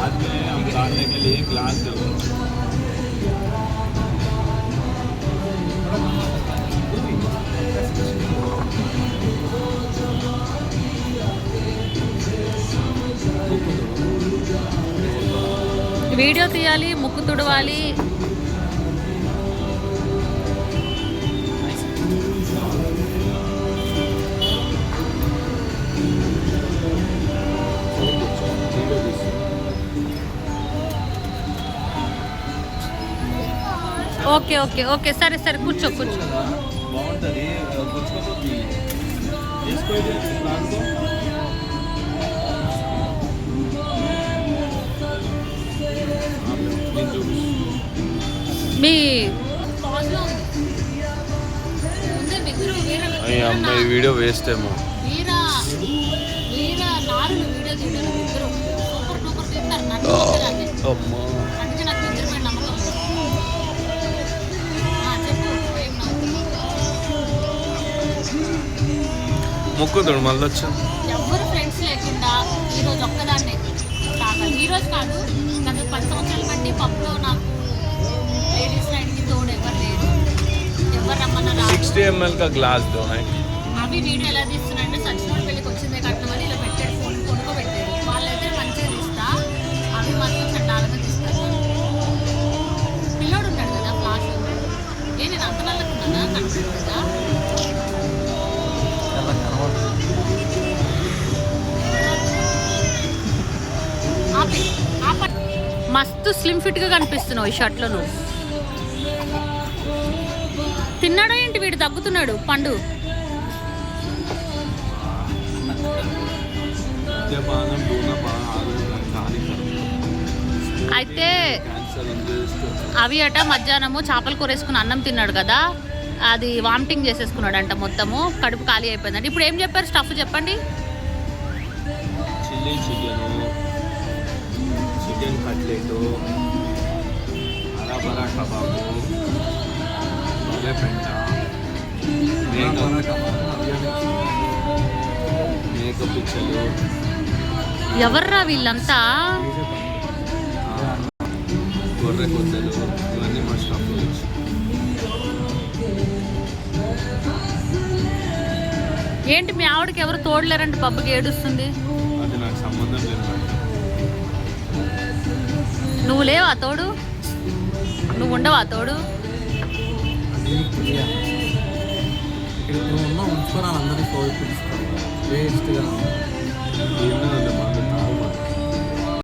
बाद में हम डालने के लिए ग्लास जरूर। వీడియో తీయాలి, ముక్కు తుడవాలి. ఓకే ఓకే ఓకే సరే సరే కూర్చో కూర్చో. బాగుంటుంది కూర్చోపోతుంది. మీ అమ్మాయి వీడియో వేస్ట్ ఏమో. ముక్కుతుడు మళ్ళీ వచ్చా ఎవరు ఫ్రెండ్స్ లేకుండా ఈరోజు ఒక్కదాన్నే ఈరోజు కాదు గత 10 సంవత్సరాల బట్టి పబ్లో నాకు లేడీస్ రైడ్కి తోడు ఎవరు లేదు. ఎవరు రమ్మన్నా 60 ml का ग्लास दो है. అవి వీడియో ఎలా తీస్తున్నాయంటే సచివాలయం పెళ్ళికి వచ్చిందే కట్టమని ఇలా పెట్టాడు, ఫోన్ కొనుక్కో పెట్టాడు. వాళ్ళైతే మంచిగా తీస్తా, అవి మాత్రం చండాలంగా తీస్తారు. పిల్లోడు ఉంటాడు కదా ఫ్లాష్, నేను అంత నల్లకున్నానా కనిపించదు కదా. మస్తు స్లిమ్ ఫిట్ గా కనిపిస్తున్నావు ఈ షర్ట్ లో. నువ్వు తిన్నాడా ఏంటి? వీడు తగ్గుతున్నాడు పండు. అయితే అవి అట మధ్యాహ్నము చేపల కూర వేసుకుని అన్నం తిన్నాడు కదా, అది వామిటింగ్ చేసేసుకున్నాడు అంట, మొత్తము కడుపు ఖాళీ అయిపోయిందంట. ఇప్పుడు ఏం చెప్పారు స్టఫ్ చెప్పండి. చికెన్ కట్లెట్, అరాబరా కబాబు, పెంట, మేక పిచ్చలు. ఎవర్రా వీళ్ళంతా? గొర్రె కొద్దలు, ఇవన్నీ మా స్టాఫ్. ఏంటి మీ ఆవిడకి ఎవరు తోడలేరంటే పబ్బకి ఏడుస్తుంది? అది నాకు సంబంధం లేదు. నువ్వు లేవా తోడు? నువ్వు ఉండవా తోడు? ఉంచుకోవాలి అందరినీ వేస్ట్గా